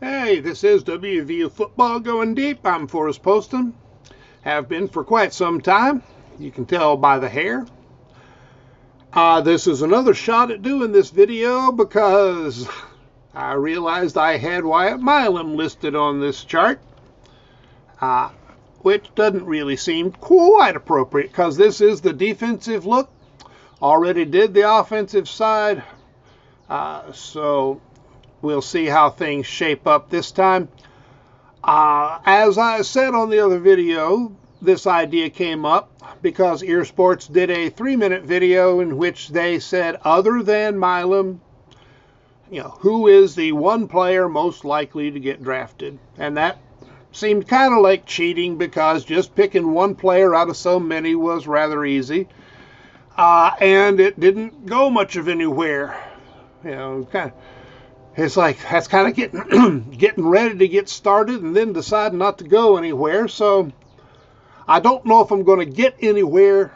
Hey, this is WVU Football Going Deep. I'm Forrest Poston. Have been for quite some time. You can tell by the hair. This is another shot at doing this video because I realized I had Wyatt Milam listed on this chart, which doesn't really seem quite appropriate because this is the defensive look. Already did the offensive side, so we'll see how things shape up this time. As I said on the other video, this idea came up because Eers Sports did a 3-minute video in which they said, other than Milam, who is the one player most likely to get drafted? And that seemed kind of like cheating because just picking one player out of so many was rather easy. And it didn't go much of anywhere. It's like that's kind of getting ready to get started and then decide not to go anywhere. So I don't know if I'm going to get anywhere,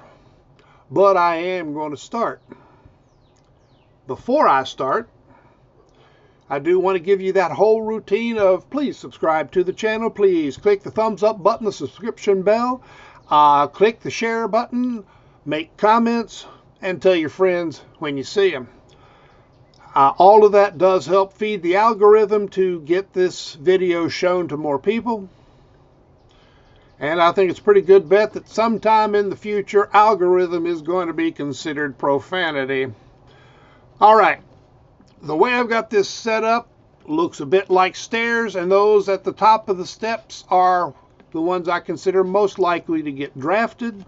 but I am going to start. Before I start, I do want to give you that whole routine of please subscribe to the channel. Please click the thumbs up button, the subscription bell, click the share button, make comments, and tell your friends when you see them. All of that does help feed the algorithm to get this video shown to more people. And I think it's a pretty good bet that sometime in the future, algorithm is going to be considered profanity. All right, the way I've got this set up looks a bit like stairs, and those at the top of the steps are the ones I consider most likely to get drafted.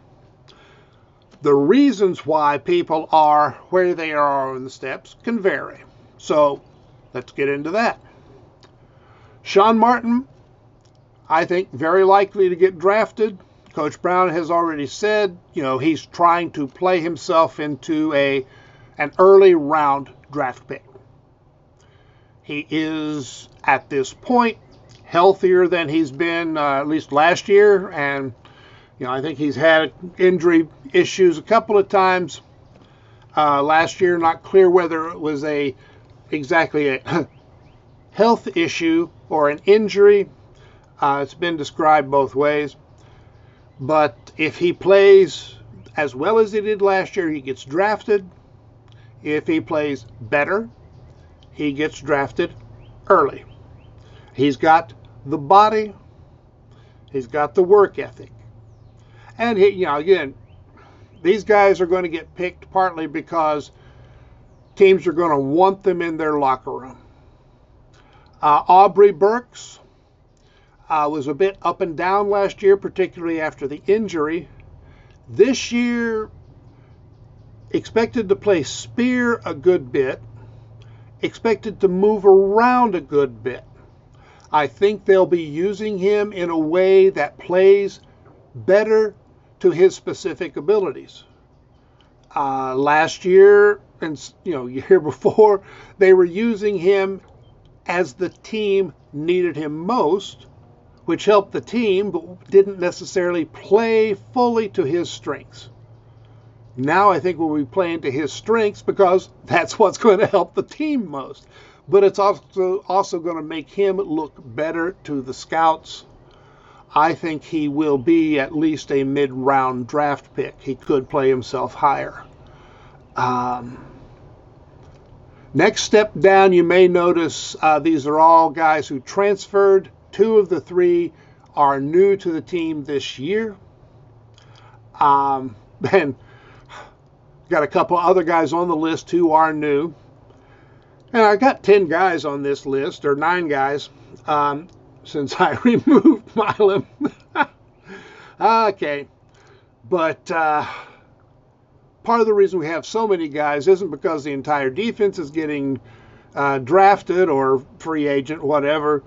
The reasons why people are where they are on the steps can vary. So let's get into that. Sean Martin, I think very likely to get drafted. Coach Brown has already said, he's trying to play himself into an early round draft pick. He is, at this point, healthier than he's been at least last year, and I think he's had injury issues a couple of times last year. Not clear whether it was exactly a health issue or an injury. It's been described both ways. But if he plays as well as he did last year, he gets drafted. If he plays better, he gets drafted early. He's got the body. He's got the work ethic. And, again, these guys are going to get picked partly because teams are going to want them in their locker room. Aubrey Burks was a bit up and down last year, particularly after the injury. This year, expected to play spear a good bit, expected to move around a good bit. I think they'll be using him in a way that plays better to his specific abilities. Last year and year before, they were using him as the team needed him most, which helped the team but didn't necessarily play fully to his strengths. Now I think we'll be playing to his strengths because that's what's going to help the team most. But it's also going to make him look better to the scouts. I think he will be at least a mid-round draft pick. He could play himself higher. Next step down, you may notice these are all guys who transferred. 2 of the 3 are new to the team this year. And got a couple other guys on the list who are new. And I got 10 guys on this list, or 9 guys, since I removed Milam. Okay. But part of the reason we have so many guys isn't because the entire defense is getting drafted or free agent, whatever,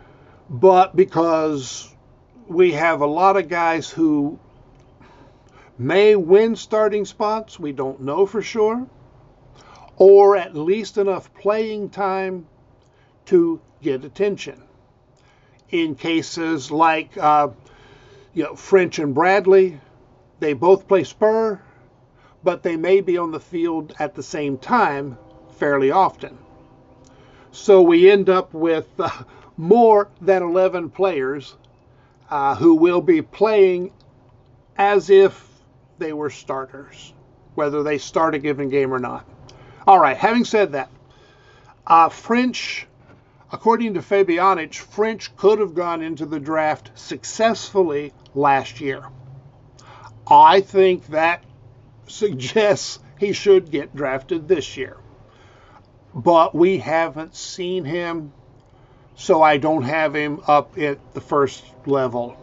but because we have a lot of guys who may win starting spots, we don't know for sure, or at least enough playing time to get attention. In cases like French and Bradley, they both play spur, but they may be on the field at the same time fairly often. So we end up with more than 11 players who will be playing as if they were starters, whether they start a given game or not. All right, having said that, French, according to Fabianich, French could have gone into the draft successfully last year. I think that suggests he should get drafted this year. But we haven't seen him, so I don't have him up at the first level.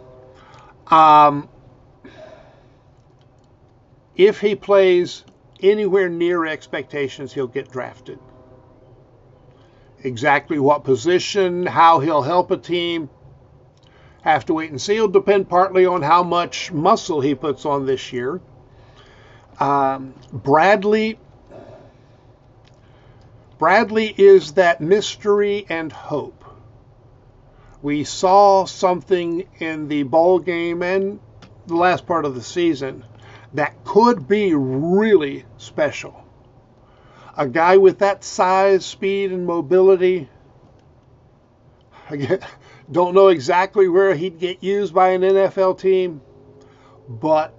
If he plays anywhere near expectations, he'll get drafted. Exactly what position, how he'll help a team, have to wait and see. It'll depend partly on how much muscle he puts on this year. Bradley is that mystery and hope. We saw something in the bowl game and the last part of the season that could be really special. A guy with that size, speed, and mobility. Again, don't know exactly where he'd get used by an NFL team, but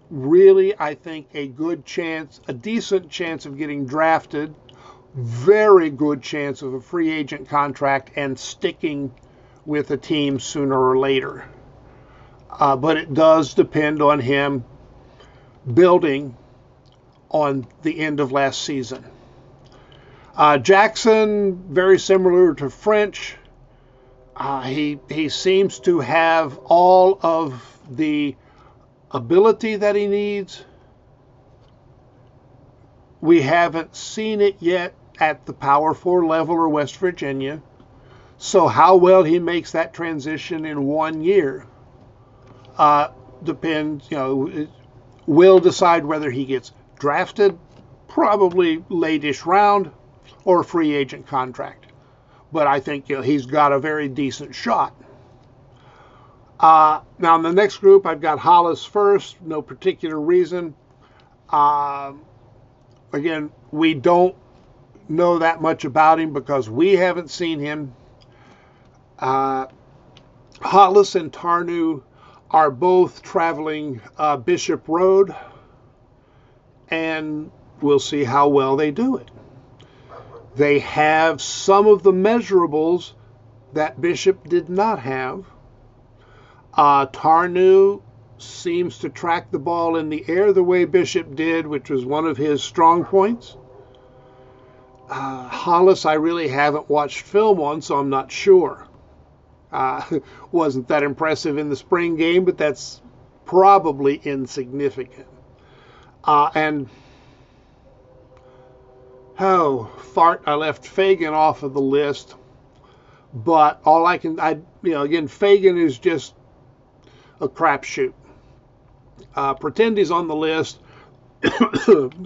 really, I think a good chance, a decent chance of getting drafted, very good chance of a free agent contract and sticking with a team sooner or later. But it does depend on him building on the end of last season. Jackson, very similar to French. He seems to have all of the ability that he needs. We haven't seen it yet at the Power 4 level or West Virginia. So how well he makes that transition in 1 year depends, will decide whether he gets drafted, probably late-ish round, or a free agent contract. But I think he's got a very decent shot. Now in the next group, I've got Hollis first, no particular reason. Again, we don't know that much about him because we haven't seen him. Hollis and Tarnu are both traveling Bishop Road, and we'll see how well they do it. They have some of the measurables that Bishop did not have. Tarnu seems to track the ball in the air the way Bishop did, which was one of his strong points. Hollis, I really haven't watched film on, so I'm not sure. Wasn't that impressive in the spring game, but that's probably insignificant. I left Fagan off of the list, but again, Fagan is just a crapshoot. Pretend he's on the list,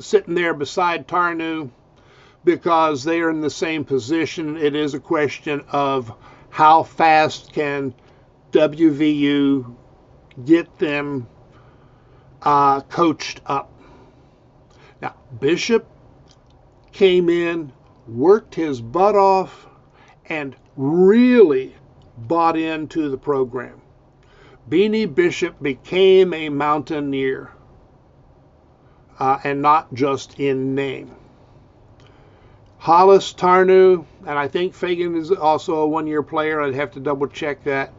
sitting there beside Tarnu, because they are in the same position. It is a question of how fast can WVU get them coached up. Now, Bishop came in, worked his butt off, and really bought into the program. Beanie Bishop became a mountaineer, and not just in name. Hollis, Tarnu, and I think Fagan is also a one-year player. I'd have to double check that.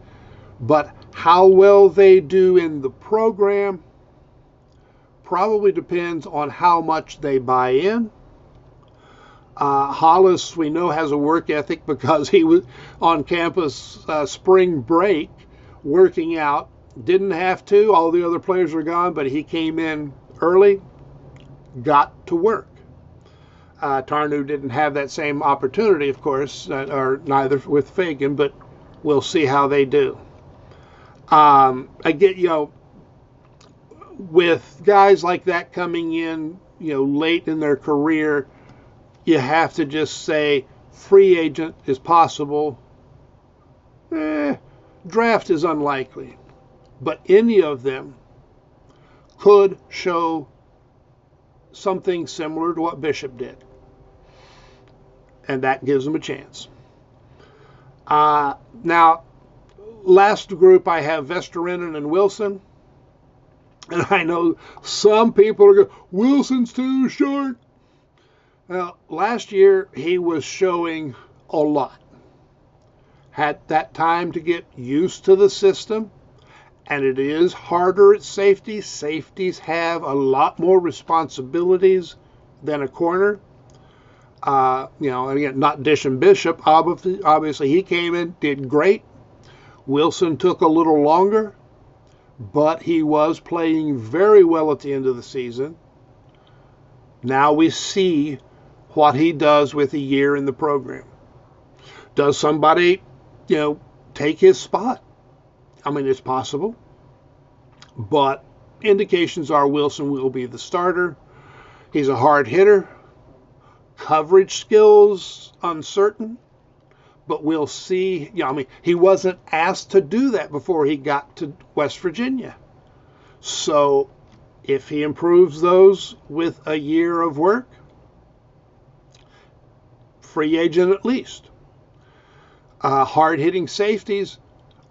But how well they do in the program probably depends on how much they buy in. Hollis, we know, has a work ethic because he was on campus spring break working out. Didn't have to. All the other players were gone, but he came in early, got to work. Tarnu didn't have that same opportunity, of course, or neither with Fagan, but we'll see how they do. With guys like that coming in, late in their career, you have to just say free agent is possible. Draft is unlikely. But any of them could show something similar to what Bishop did. And that gives them a chance. Now, last group I have Vesterinen and Wilson. And I know some people are going, Wilson's too short. Well, last year he was showing a lot. Had that time to get used to the system, and it is harder at safety. Safeties have a lot more responsibilities than a corner. Again, not Dish and Bishop. Obviously, he came in, did great. Wilson took a little longer, but he was playing very well at the end of the season. Now we see what he does with a year in the program. Does somebody, take his spot? I mean, it's possible, but indications are Wilson will be the starter. He's a hard hitter. Coverage skills, uncertain, but we'll see. He wasn't asked to do that before he got to West Virginia. So if he improves those with a year of work, free agent at least. Hard-hitting safeties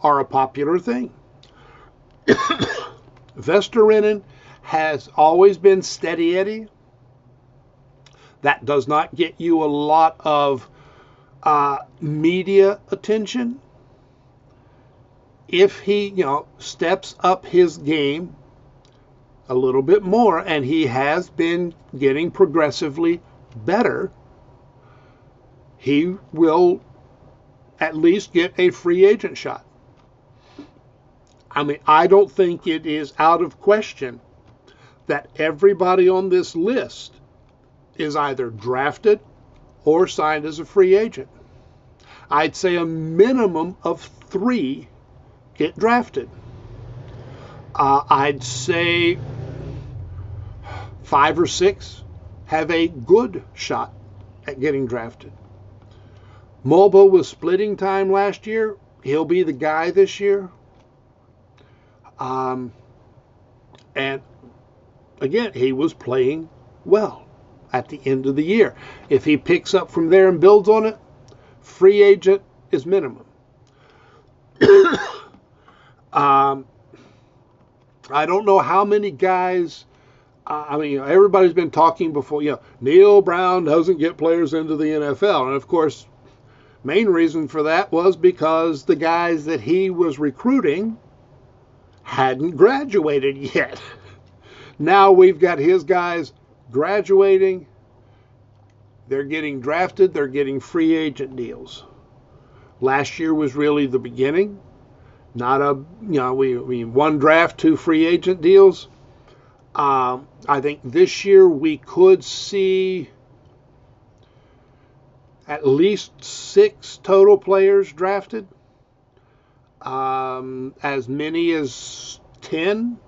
are a popular thing. Vesterinen has always been steady Eddie. That does not get you a lot of media attention. If he, steps up his game a little bit more, and he has been getting progressively better, he will at least get a free agent shot. I don't think it is out of question that everybody on this list is either drafted or signed as a free agent. I'd say a minimum of 3 get drafted. I'd say 5 or 6 have a good shot at getting drafted. Mulba was splitting time last year. He'll be the guy this year. And again, he was playing well at the end of the year. If he picks up from there and builds on it, free agent is minimum. I don't know how many guys, everybody's been talking before, Neil Brown doesn't get players into the NFL. And of course, main reason for that was because the guys that he was recruiting hadn't graduated yet. Now we've got his guys graduating. They're getting drafted. They're getting free agent deals. Last year was really the beginning. Not we 1 draft, 2 free agent deals. I think this year we could see at least 6 total players drafted. As many as 10.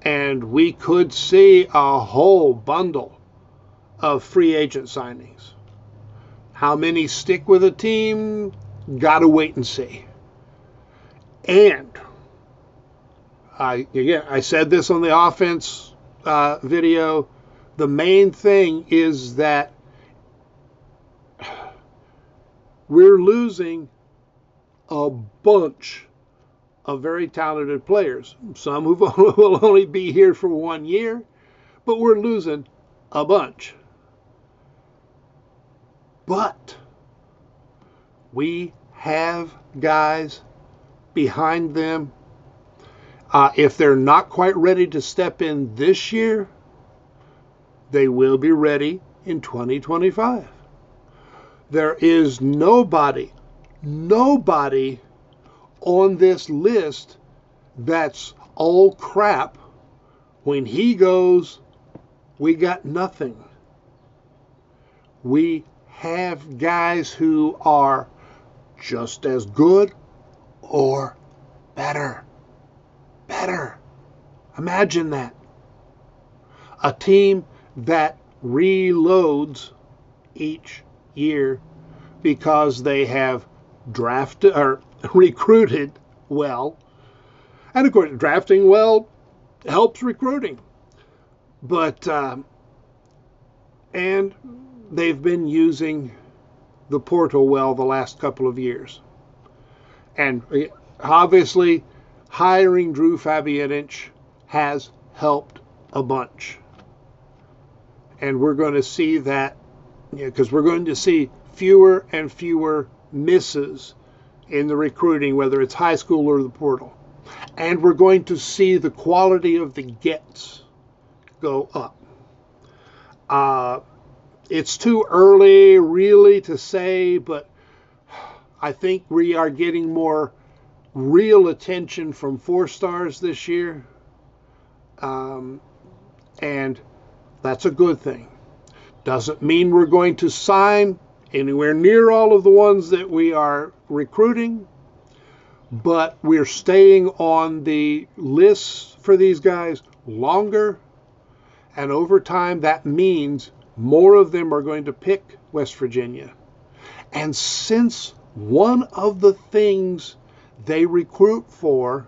And we could see a whole bundle of free agent signings. How many stick with a team? Gotta wait and see. And I said this on the offense video. The main thing is that we're losing a bunch of very talented players. Some who will only be here for 1 year, but we're losing a bunch. But we have guys behind them. If they're not quite ready to step in this year, they will be ready in 2025. There is nobody on this list that's all crap. When he goes, we got nothing. We have guys who are just as good or better. Imagine that. A team that reloads each year because they have drafted or recruited well. And of course, drafting well helps recruiting. But and they've been using the portal well the last couple of years. And obviously, hiring Drew Fabianich has helped a bunch. And we're going to see that, because we're going to see fewer and fewer misses in the recruiting, whether it's high school or the portal. And we're going to see the quality of the gets go up. It's too early really to say, but I think we are getting more real attention from 4-stars this year. And that's a good thing. Doesn't mean we're going to sign anywhere near all of the ones that we are recruiting, but we're staying on the lists for these guys longer. And over time, that means more of them are going to pick West Virginia. And since one of the things they recruit for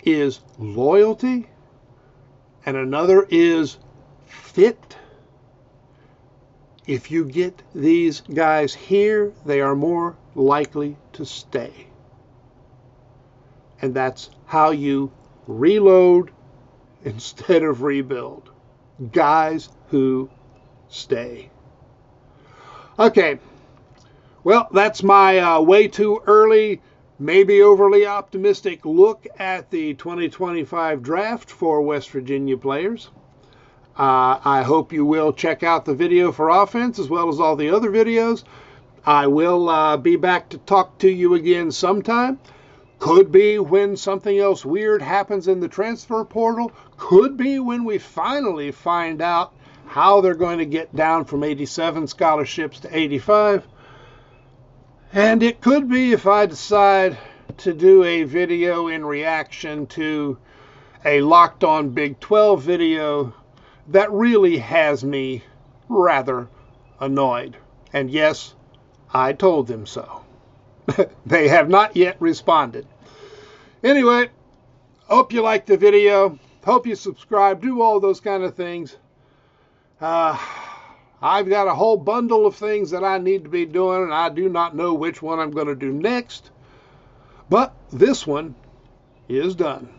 is loyalty, and another is fit, if you get these guys here, they are more likely to stay. And that's how you reload instead of rebuild. Guys who stay. Okay. Well, that's my way too early, maybe overly optimistic look at the 2025 draft for West Virginia players. I hope you will check out the video for offense as well as all the other videos. I will be back to talk to you again sometime. Could be when something else weird happens in the transfer portal. Could be when we finally find out how they're going to get down from 87 scholarships to 85. And it could be if I decide to do a video in reaction to a Locked On Big 12 video that really has me rather annoyed. And yes, I told them so. They have not yet responded. Anyway, hope you liked the video. Hope you subscribe. Do all those kind of things. I've got a whole bundle of things that I need to be doing, and I do not know which one I'm going to do next. But this one is done.